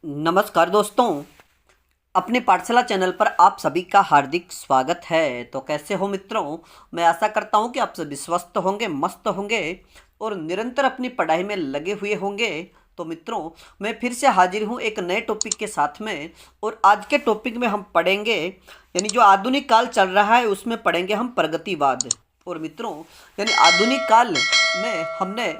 नमस्कार दोस्तों, अपने पाठशाला चैनल पर आप सभी का हार्दिक स्वागत है। तो कैसे हो मित्रों? मैं आशा करता हूँ कि आप सभी स्वस्थ होंगे, मस्त होंगे और निरंतर अपनी पढ़ाई में लगे हुए होंगे। तो मित्रों, मैं फिर से हाजिर हूँ एक नए टॉपिक के साथ में। और आज के टॉपिक में हम पढ़ेंगे, यानी जो आधुनिक काल चल रहा है उसमें पढ़ेंगे हम प्रगतिवाद। और मित्रों, यानी आधुनिक काल में हमने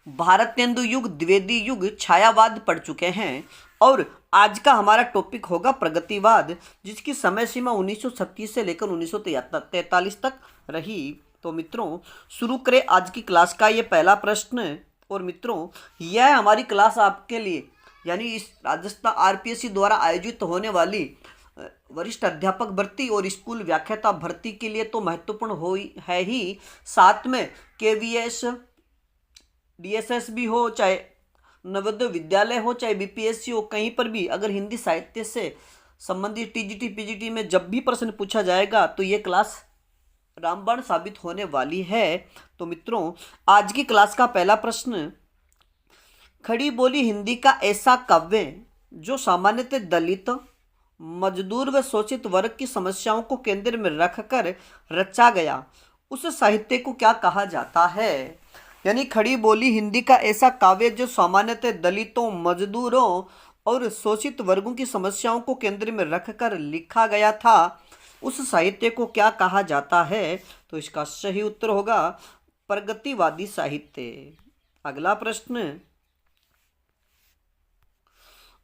भारतेंदु युग, द्विवेदी युग, छायावाद पढ़ चुके हैं। और आज का हमारा टॉपिक होगा प्रगतिवाद, जिसकी समय सीमा 1936 से लेकर 1943 तक रही। तो मित्रों, शुरू करें आज की क्लास का ये पहला प्रश्न। और मित्रों, यह हमारी क्लास आपके लिए, यानी इस राजस्थान आरपीएससी द्वारा आयोजित होने वाली वरिष्ठ अध्यापक भर्ती और स्कूल व्याख्याता भर्ती के लिए तो महत्वपूर्ण हो है ही, साथ में केवीएस, डीएसएस भी हो, चाहे नवोदय विद्यालय हो, चाहे बीपीएससी हो, कहीं पर भी अगर हिंदी साहित्य से संबंधित टीजीटी पीजीटी में जब भी प्रश्न पूछा जाएगा तो ये क्लास रामबाण साबित होने वाली है। तो मित्रों, आज की क्लास का पहला प्रश्न, खड़ी बोली हिंदी का ऐसा काव्य जो सामान्यतः दलित, मजदूर व शोषित वर्ग की समस्याओं को केंद्र में रखकर रचा गया, उस साहित्य को क्या कहा जाता है? यानी खड़ी बोली हिंदी का ऐसा काव्य जो सामान्यतः दलितों, मजदूरों और शोषित वर्गों की समस्याओं को केंद्र में रखकर लिखा गया था, उस साहित्य को क्या कहा जाता है? तो इसका सही उत्तर होगा प्रगतिवादी साहित्य। अगला प्रश्न,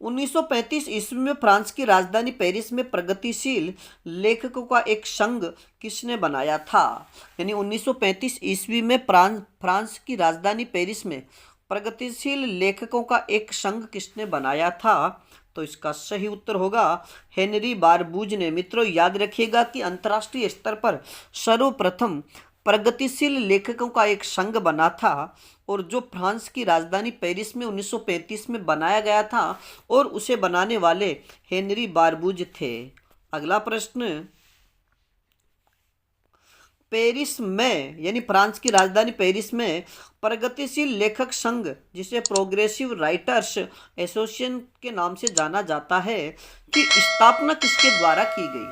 1935 ईस्वी में फ्रांस की राजधानी पेरिस में प्रगतिशील लेखकों का एक संघ किसने बनाया था? यानी 1935 ईस्वी में फ्रांस की राजधानी पेरिस में प्रगतिशील लेखकों का एक संघ किसने बनाया था? तो इसका सही उत्तर होगा हेनरी बारबूज ने। मित्रों, याद रखिएगा कि अंतर्राष्ट्रीय स्तर पर सर्वप्रथम प्रगतिशील लेखकों का एक संघ बना था और जो फ्रांस की राजधानी पेरिस में 1935 में बनाया गया था, और उसे बनाने वाले हेनरी बारबूज थे। अगला प्रश्न, पेरिस में, यानी फ्रांस की राजधानी पेरिस में प्रगतिशील लेखक संघ, जिसे प्रोग्रेसिव राइटर्स एसोसिएशन के नाम से जाना जाता है, की स्थापना किसके द्वारा की गई?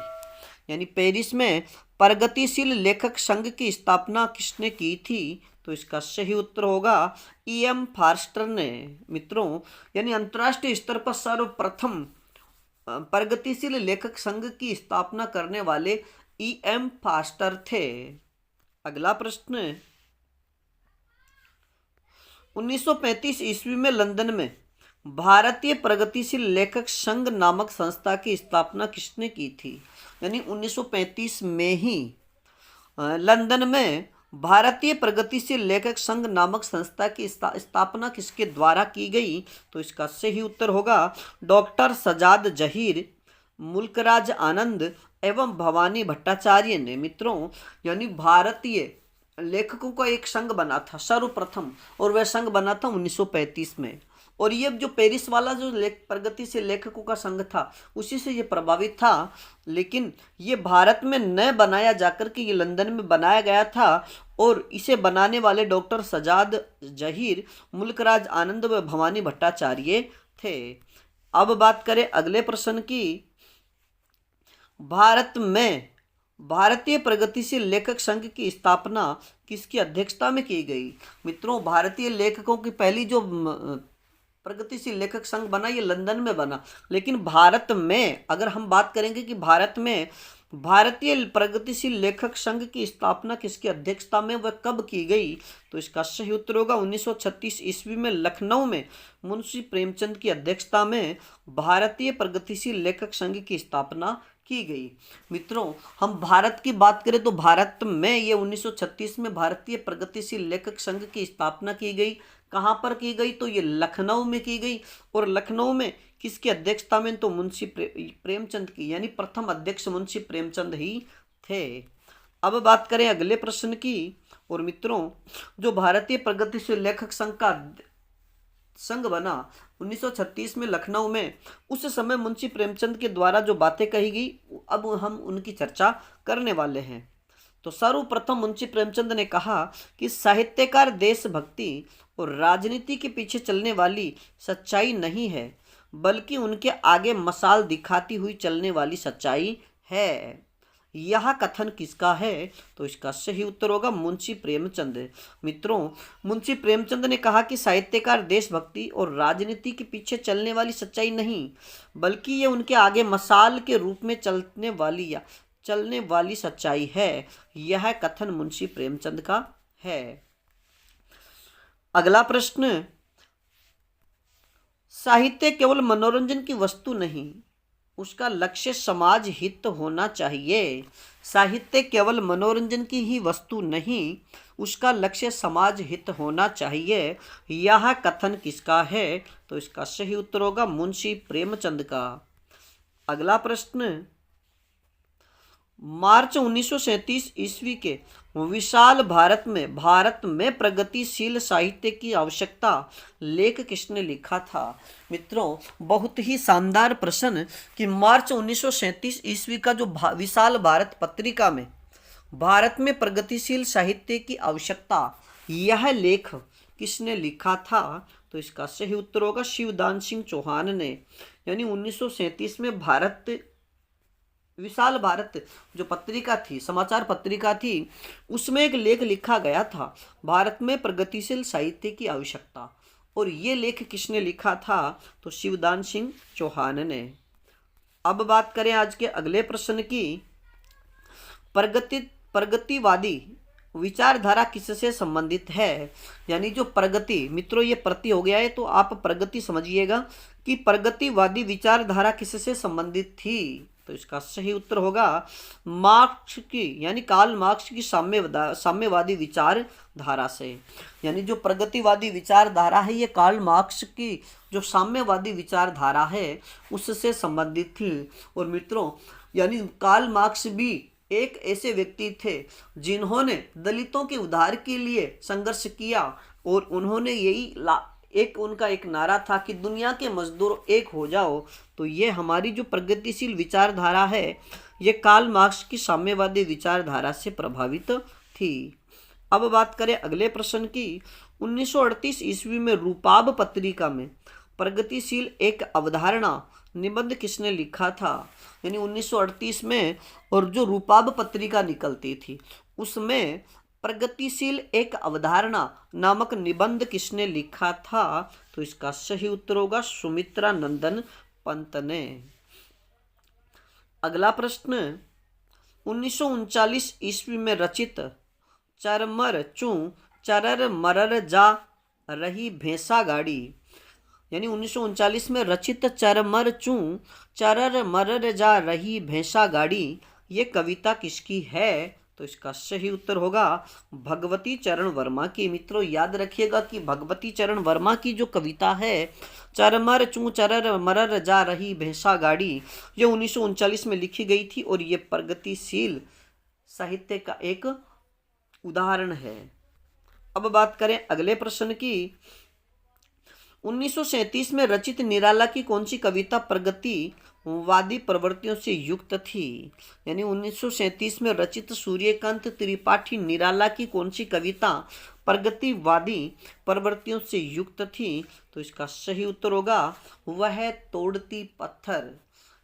यानी पेरिस में प्रगतिशील लेखक संघ की स्थापना किसने की थी? तो इसका सही उत्तर होगा ईएम फार्स्टर ने। मित्रों, यानी अंतर्राष्ट्रीय स्तर पर सर्वप्रथम प्रगतिशील लेखक संघ की स्थापना करने वाले ईएम फास्टर थे। अगला प्रश्न, 1935 ईस्वी में लंदन में भारतीय प्रगतिशील लेखक संघ नामक संस्था की स्थापना किसने की थी? यानी 1935 में ही लंदन में भारतीय प्रगतिशील लेखक संघ नामक संस्था की स्थापना किसके द्वारा की गई? तो इसका सही उत्तर होगा डॉक्टर सजाद जहीर, मुल्कराज आनंद एवं भवानी भट्टाचार्य ने। मित्रों, यानी भारतीय लेखकों का एक संघ बना था सर्वप्रथम, और वह संघ बना था 1935 में। और ये जो पेरिस वाला जो प्रगतिशील लेखकों का संघ था, उसी से ये प्रभावित था, लेकिन ये भारत में न बनाया जाकर के ये लंदन में बनाया गया था। और इसे बनाने वाले डॉक्टर सजाद जहीर, मुल्कराज आनंद व भवानी भट्टाचार्य थे। अब बात करें अगले प्रश्न की, भारत में भारतीय प्रगतिशील लेखक संघ की स्थापना किसकी अध्यक्षता में की गई? मित्रों, भारतीय लेखकों की पहली जो प्रगतिशील लेखक संघ बना, ये लंदन में बना। लेकिन भारत में अगर हम बात करेंगे कि भारत में भारतीय प्रगतिशील लेखक संघ की स्थापना किसकी अध्यक्षता में, वह कब की गई? तो इसका सही उत्तर होगा 1936 ईस्वी में लखनऊ में मुंशी प्रेमचंद की अध्यक्षता में भारतीय प्रगतिशील लेखक संघ की स्थापना की गई। मित्रों, हम भारत की बात करें तो भारत में ये 1936 में भारतीय प्रगतिशील लेखक संघ की स्थापना की गई। कहाँ पर की गई? तो ये लखनऊ में की गई। और लखनऊ में किसकी अध्यक्षता में? तो मुंशी प्रेमचंद की, यानी प्रथम अध्यक्ष मुंशी प्रेमचंद ही थे। अब बात करें अगले प्रश्न की। और मित्रों, जो भारतीय प्रगतिशील लेखक संघ बना 1936 में लखनऊ में, उस समय मुंशी प्रेमचंद के द्वारा जो बातें कही गई, अब हम उनकी चर्चा करने वाले हैं। तो सर्वप्रथम मुंशी प्रेमचंद ने कहा कि साहित्यकार देशभक्ति और राजनीति के पीछे चलने वाली सच्चाई नहीं है, बल्कि उनके आगे मशाल दिखाती हुई चलने वाली सच्चाई है। यह कथन किसका है? तो इसका सही उत्तर होगा मुंशी प्रेमचंद। मित्रों, मुंशी प्रेमचंद ने कहा कि साहित्यकार देशभक्ति और राजनीति के पीछे चलने वाली सच्चाई नहीं, बल्कि ये उनके आगे मशाल के रूप में चलने वाली सच्चाई है। यह कथन मुंशी प्रेमचंद का है। अगला प्रश्न, साहित्य केवल मनोरंजन की वस्तु नहीं, उसका लक्ष्य समाज हित होना चाहिए। साहित्य केवल मनोरंजन की ही वस्तु नहीं, उसका लक्ष्य समाज हित होना चाहिए। यह कथन किसका है? तो इसका सही उत्तर होगा मुंशी प्रेमचंद का। अगला प्रश्न, मार्च 1937 ईस्वी के विशाल भारत में प्रगतिशील साहित्य की आवश्यकता लेख किसने लिखा था? मित्रों, बहुत ही शानदार प्रश्न कि मार्च 1937 ईस्वी का जो विशाल भारत पत्रिका में भारत में प्रगतिशील साहित्य की आवश्यकता, यह लेख किसने लिखा था? तो इसका सही उत्तर होगा शिवदान सिंह चौहान ने। यानी 1937 में विशाल भारत जो पत्रिका थी, समाचार पत्रिका थी, उसमें एक लेख लिखा गया था, भारत में प्रगतिशील साहित्य की आवश्यकता। और ये लेख किसने लिखा था? तो शिवदान सिंह चौहान ने। अब बात करें आज के अगले प्रश्न की। प्रगतिवादी विचारधारा किससे संबंधित है? यानी जो प्रगति, मित्रों ये प्रति हो गया है तो आप प्रगति समझिएगा कि प्रगतिवादी विचारधारा किससे संबंधित थी? तो इसका सही उत्तर होगा मार्क्स की, यानी कार्ल मार्क्स की साम्यवादी विचारधारा से। यानी जो प्रगतिवादी विचारधारा है ये कार्ल मार्क्स की जो साम्यवादी विचारधारा है उससे संबंधित थी। और मित्रों, यानी कार्ल मार्क्स भी एक ऐसे व्यक्ति थे जिन्होंने दलितों के उद्धार के लिए संघर्ष किया। और उन्होंने उनका एक नारा था कि दुनिया के मजदूर एक हो जाओ। तो ये हमारी जो प्रगतिशील विचारधारा है ये कार्ल मार्क्स की साम्यवादी विचारधारा से प्रभावित थी। अब बात करें अगले प्रश्न की। 1938 ईस्वी में रूपाब पत्रिका में प्रगतिशील एक अवधारणा निबंध किसने लिखा था? यानी 1938 में और जो रूपाब पत्रिका निकलती थी उसमें प्रगतिशील एक अवधारणा नामक निबंध किसने लिखा था? तो इसका सही उत्तर होगा सुमित्रा नंदन पंत ने। अगला प्रश्न, 1939 ईस्वी में रचित चरमर चू चरर मरर जा रही भैंसा गाड़ी, यानी 1939 में रचित चरमर चू चरर मरर जा रही भैंसा गाड़ी, ये कविता किसकी है? तो इसका सही उत्तर होगा भगवती चरण वर्मा की। मित्रों याद रखिएगा कि भगवती चरण वर्मा की जो कविता है चरमर चू चरर मरर जा रही भैंसा गाड़ी, ये 1939 में लिखी गई थी और ये प्रगतिशील साहित्य का एक उदाहरण है। अब बात करें अगले प्रश्न की। 1937 में रचित निराला की कौन सी कविता प्रगतिवादी प्रवृत्तियों से युक्त थी? यानी 1937 में रचित सूर्यकांत त्रिपाठी निराला की कौन सी कविता प्रगतिवादी प्रवृत्तियों से युक्त थी? तो इसका सही उत्तर होगा वह तोड़ती पत्थर।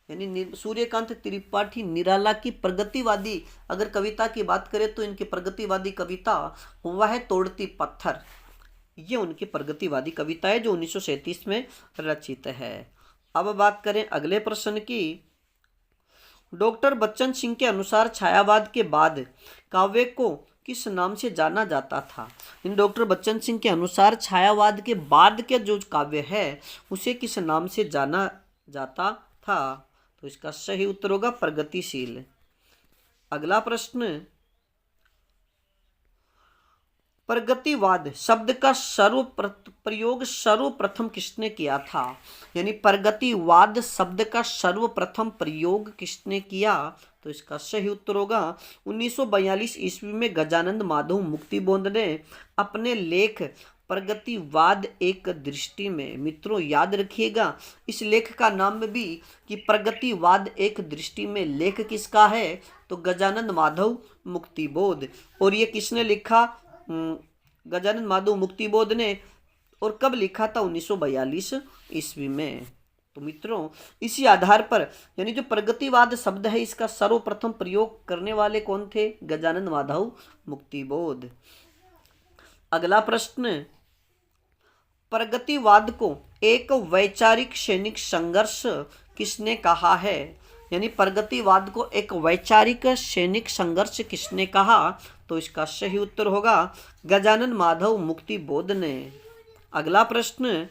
यानी सूर्यकांत त्रिपाठी निराला की प्रगतिवादी अगर कविता की बात करें तो इनकी प्रगतिवादी कविता वह तोड़ती पत्थर, ये उनकी प्रगतिवादी कविता है जो 1937 में रचित है। अब बात करें अगले प्रश्न की। डॉक्टर बच्चन सिंह के अनुसार छायावाद के बाद काव्य को किस नाम से जाना जाता था? इन डॉक्टर बच्चन सिंह के अनुसार छायावाद के बाद के जो काव्य है उसे किस नाम से जाना जाता था? तो इसका सही उत्तर होगा प्रगतिशील। अगला प्रश्न, प्रगतिवाद शब्द का प्रयोग सर्वप्रथम किसने किया था? यानी प्रगतिवाद शब्द का सर्वप्रथम प्रयोग किसने किया? तो इसका सही उत्तर होगा 1942 ईस्वी में गजानंद माधव मुक्तिबोध ने अपने लेख प्रगतिवाद एक दृष्टि में। मित्रों याद रखिएगा इस लेख का नाम भी कि प्रगतिवाद एक दृष्टि में लेख किसका है? तो गजानंद माधव मुक्तिबोध। और ये किसने लिखा? गजानंद माधव मुक्तिबोध ने। और कब लिखा था? 1942 ईस्वी में। तो मित्रों इसी आधार पर यानी जो प्रगतिवाद शब्द है इसका सर्वप्रथम प्रयोग करने वाले कौन थे? गजानन माधव मुक्तिबोध। अगला प्रश्न, प्रगतिवाद को एक वैचारिक सैनिक संघर्ष किसने कहा है? यानी प्रगतिवाद को एक वैचारिक सैनिक संघर्ष किसने कहा? तो इसका सही उत्तर होगा गजानन माधव मुक्तिबोध ने। अगला प्रश्न,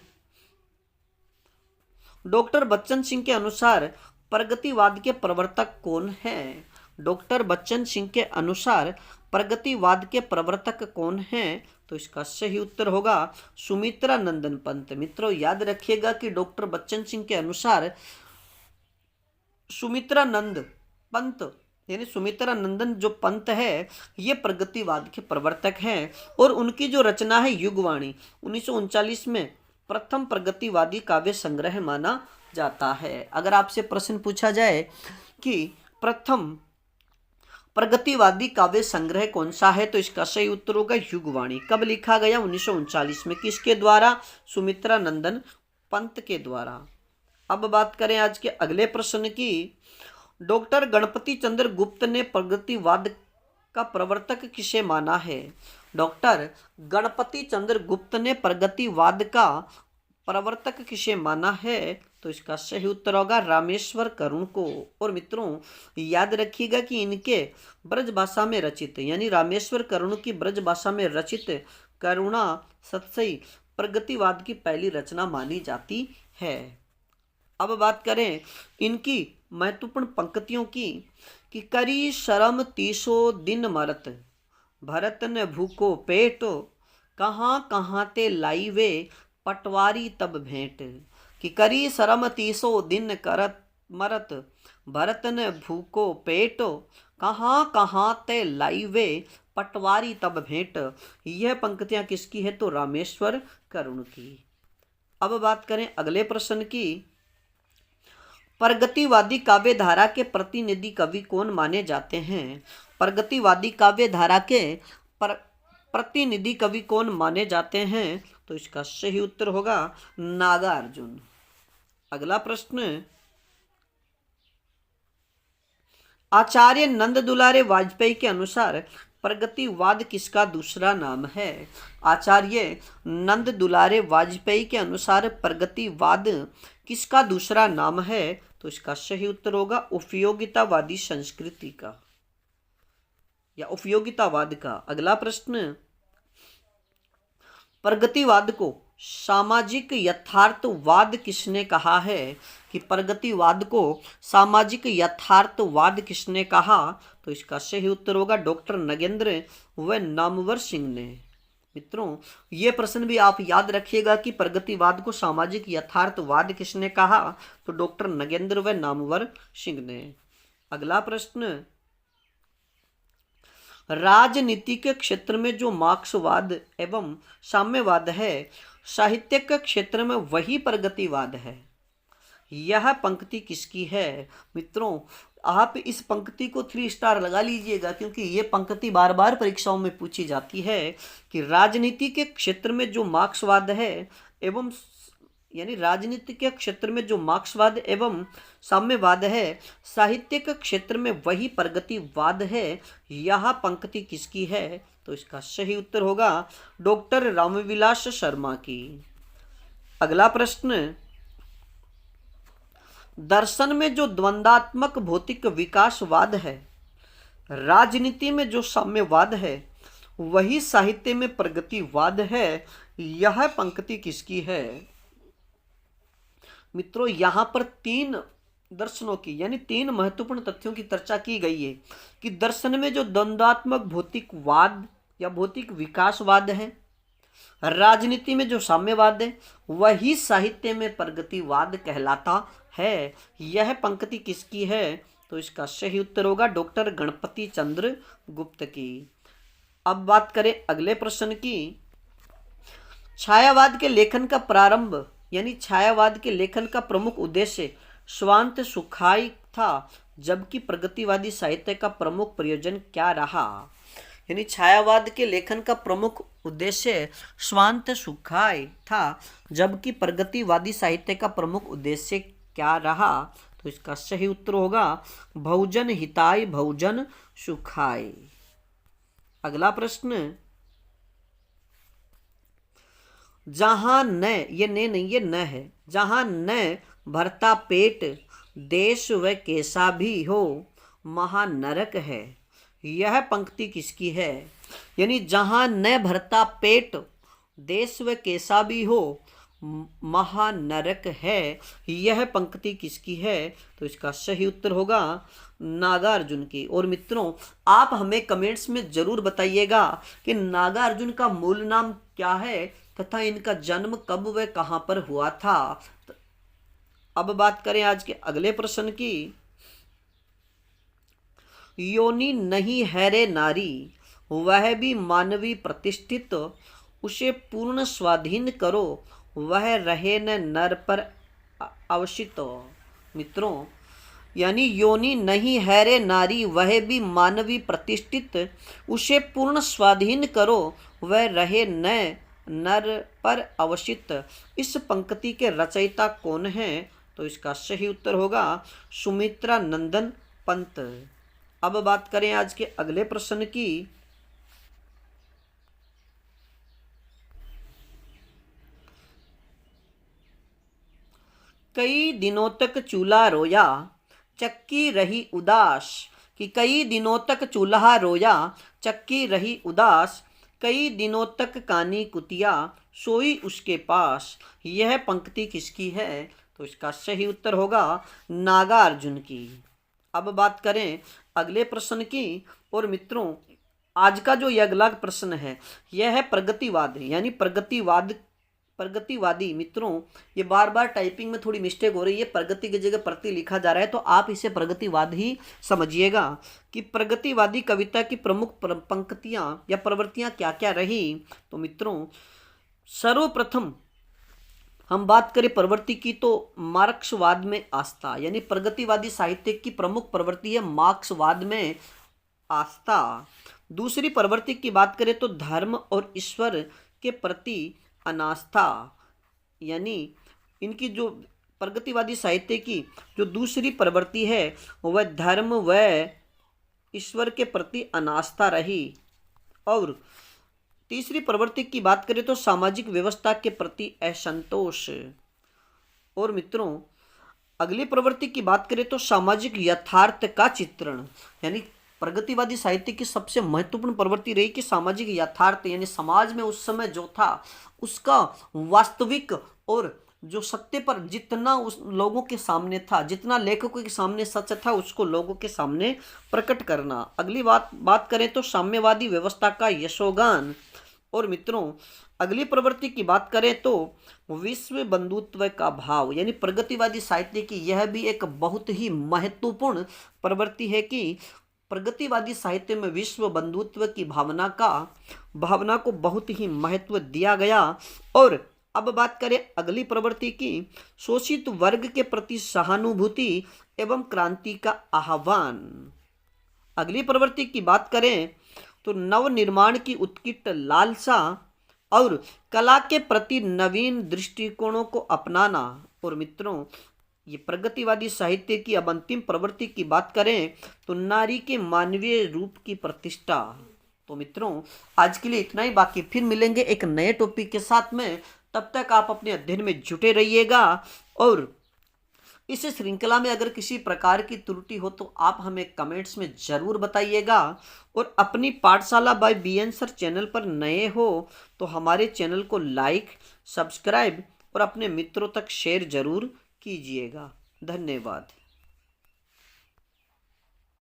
डॉक्टर बच्चन सिंह के अनुसार प्रगतिवाद के प्रवर्तक कौन हैं? डॉक्टर बच्चन सिंह के अनुसार प्रगतिवाद के प्रवर्तक कौन हैं? तो इसका सही उत्तर होगा सुमित्रा नंदन पंत। मित्रों याद रखिएगा कि डॉक्टर बच्चन सिंह के अनुसार सुमित्रा नंद पंत यानी सुमित्रा नंदन जो पंत है ये प्रगतिवाद के प्रवर्तक हैं और उनकी जो रचना है युगवाणी 1939 में प्रथम प्रगतिवादी काव्य संग्रह माना जाता है। अगर आपसे प्रश्न पूछा जाए कि प्रथम प्रगतिवादी काव्य संग्रह कौन सा है तो इसका सही उत्तर होगा युगवाणी। कब लिखा गया? 1939 में। किसके द्वारा? सुमित्रा नंदन पंत के द्वारा। अब बात करें आज के अगले प्रश्न की। डॉक्टर गणपति चंद्र गुप्त ने प्रगतिवाद का प्रवर्तक किसे माना है? डॉक्टर गणपति चंद्र गुप्त ने प्रगतिवाद का प्रवर्तक किसे माना है? तो इसका सही उत्तर होगा रामेश्वर करुण को। और मित्रों याद रखिएगा कि इनके ब्रज भाषा में रचित यानी रामेश्वर करुण की ब्रज भाषा में रचित करुणा सतसई प्रगतिवाद की पहली रचना मानी जाती है। अब बात करें इनकी महत्वपूर्ण पंक्तियों की कि करी शरम 30 दिन मरत भरत न भूखो पेट कहाँ कहाँ ते लाई वे पटवारी तब भेंट। कि करी शरम 30 दिन करत मरत भरत न भूखो पेट कहाँ कहाँ ते लाई वे पटवारी तब भेंट। यह पंक्तियां किसकी है? तो रामेश्वर करुण की। अब बात करें अगले प्रश्न की। प्रगतिवादी काव्य धारा के प्रतिनिधि कवि कौन माने जाते हैं? प्रगतिवादी काव्य धारा के प्रतिनिधि कवि कौन माने जाते हैं? तो इसका सही उत्तर होगा नागार्जुन। अगला प्रश्न, आचार्य नंद दुलारे वाजपेयी के अनुसार प्रगतिवाद किसका दूसरा नाम है? आचार्य नंद दुलारे वाजपेयी के अनुसार प्रगतिवाद किसका दूसरा नाम है? तो इसका सही उत्तर होगा उपयोगितावादी संस्कृति का या उपयोगितावाद का। अगला प्रश्न, प्रगतिवाद को सामाजिक यथार्थवाद किसने कहा है? कि प्रगतिवाद को सामाजिक यथार्थवाद किसने कहा? तो इसका सही उत्तर होगा डॉक्टर नगेंद्र व नामवर सिंह ने। मित्रों ये प्रश्न भी आप याद रखिएगा कि प्रगतिवाद को सामाजिक यथार्थवाद किसने कहा? तो डॉक्टर नगेंद्र व नामवर सिंह ने। अगला प्रश्न, राजनीति के क्षेत्र में जो मार्क्सवाद एवं साम्यवाद है साहित्य के क्षेत्र में वही प्रगतिवाद है। यह पंक्ति किसकी है? मित्रों आप इस पंक्ति को 3 स्टार लगा लीजिएगा क्योंकि ये पंक्ति बार बार परीक्षाओं में पूछी जाती है कि राजनीति के क्षेत्र में जो मार्क्सवाद है एवं यानी राजनीति के क्षेत्र में जो मार्क्सवाद एवं साम्यवाद है साहित्य के क्षेत्र में वही प्रगतिवाद है। यह पंक्ति किसकी है? तो इसका सही उत्तर होगा डॉक्टर रामविलास शर्मा की। अगला प्रश्न, दर्शन में जो द्वंद्वात्मक भौतिक विकासवाद है राजनीति में जो साम्यवाद है वही साहित्य में प्रगतिवाद है। यह पंक्ति किसकी है? मित्रों यहाँ पर 3 दर्शनों की यानी 3 महत्वपूर्ण तथ्यों की चर्चा की गई है कि दर्शन में जो द्वंद्वात्मक भौतिकवाद या भौतिक विकासवाद है राजनीति में जो साम्यवाद है वही साहित्य में प्रगतिवाद कहलाता है। यह पंक्ति किसकी है? तो इसका सही उत्तर होगा डॉक्टर गणपति चंद्र गुप्त की। अब बात करें अगले प्रश्न की। छायावाद के लेखन का प्रारंभ यानी छायावाद के लेखन का प्रमुख उद्देश्य स्वांत सुखाई था जबकि प्रगतिवादी साहित्य का प्रमुख प्रयोजन क्या रहा? यानी छायावाद के लेखन का प्रमुख उद्देश्य स्वांत सुखाय था, जबकि प्रगतिवादी साहित्य का प्रमुख उद्देश्य क्या रहा? तो इसका सही उत्तर होगा बहुजन हिताय बहुजन सुखाय। अगला प्रश्न, जहां न, ये ने नहीं ये न है, जहां न भरता पेट देश व कैसा भी हो महानरक है, यह पंक्ति किसकी है? यानी जहां न भरता पेट देश व कैसा भी हो महानरक है, यह पंक्ति किसकी है? तो इसका सही उत्तर होगा नागार्जुन की। और मित्रों, आप हमें कमेंट्स में जरूर बताइएगा कि नागार्जुन का मूल नाम क्या है तथा इनका जन्म कब व कहां पर हुआ था। अब बात करें आज के अगले प्रश्न की। योनि नहीं है रे नारी, वह भी मानवी प्रतिष्ठित, उसे पूर्ण स्वाधीन करो, वह रहे न नर पर अवशित। मित्रों, यानी योनि नहीं है रे नारी, वह भी मानवी प्रतिष्ठित, उसे पूर्ण स्वाधीन करो, वह रहे न नर पर अवशित। इस पंक्ति के रचयिता कौन हैं? तो इसका सही उत्तर होगा सुमित्रा नंदन पंत। अब बात करें आज के अगले प्रश्न की। कई दिनों तक चूल्हा रोया, चक्की रही उदास, कि कई दिनों तक चूल्हा रोया, चक्की रही उदास, कई दिनों तक कानी कुतिया, सोई उसके पास, यह पंक्ति किसकी है? तो इसका सही उत्तर होगा नागार्जुन की। अब बात करें अगले प्रश्न की। और मित्रों, आज का जो यह अगला प्रश्न है यह है प्रगतिवाद, यानी प्रगतिवादी। मित्रों, ये बार बार टाइपिंग में थोड़ी मिस्टेक हो रही है, प्रगति की जगह प्रति लिखा जा रहा है, तो आप इसे प्रगतिवाद ही समझिएगा कि प्रगतिवादी कविता की प्रमुख पंक्तियां या प्रवृत्तियां क्या क्या रही। तो मित्रों, सर्वप्रथम हम बात करें प्रवृत्ति की तो मार्क्सवाद में आस्था, यानी प्रगतिवादी साहित्य की प्रमुख प्रवृत्ति है मार्क्सवाद में आस्था। दूसरी प्रवृत्ति की बात करें तो धर्म और ईश्वर के प्रति अनास्था, यानी इनकी जो प्रगतिवादी साहित्य की जो दूसरी प्रवृत्ति है वह धर्म व ईश्वर के प्रति अनास्था रही। और तीसरी प्रवृत्ति की बात करें तो सामाजिक व्यवस्था के प्रति असंतोष। और मित्रों, अगली प्रवृत्ति की बात करें तो सामाजिक यथार्थ का चित्रण, यानी प्रगतिवादी साहित्य की सबसे महत्वपूर्ण प्रवृत्ति रही कि सामाजिक यथार्थ, यानी समाज में उस समय जो था उसका वास्तविक और जो सत्य पर जितना उस लोगों के सामने था, जितना लेखकों के सामने सच था, उसको लोगों के सामने प्रकट करना। अगली बात करें तो साम्यवादी व्यवस्था का यशोगान। और मित्रों, अगली प्रवृत्ति की बात करें तो विश्व बंधुत्व का भाव, यानी प्रगतिवादी साहित्य की यह भी एक बहुत ही महत्वपूर्ण प्रवृत्ति है कि प्रगतिवादी साहित्य में विश्व बंधुत्व की भावना को बहुत ही महत्व दिया गया। और अब बात करें अगली प्रवृत्ति की, शोषित वर्ग के प्रति सहानुभूति एवं क्रांति का आह्वान। अगली प्रवृत्ति की बात करें तो नव निर्माण की उत्कट लालसा और कला के प्रति नवीन दृष्टिकोणों को अपनाना। और मित्रों, ये प्रगतिवादी साहित्य की अब अंतिम प्रवृत्ति की बात करें तो नारी के मानवीय रूप की प्रतिष्ठा। तो मित्रों, आज के लिए इतना ही, बाकी फिर मिलेंगे एक नए टॉपिक के साथ में। तब तक आप अपने अध्ययन में जुटे रहिएगा। और इस श्रृंखला में अगर किसी प्रकार की त्रुटि हो तो आप हमें कमेंट्स में जरूर बताइएगा। और अपनी पाठशाला बाय बीएन सर चैनल पर नए हो तो हमारे चैनल को लाइक, सब्सक्राइब और अपने मित्रों तक शेयर जरूर कीजिएगा। धन्यवाद।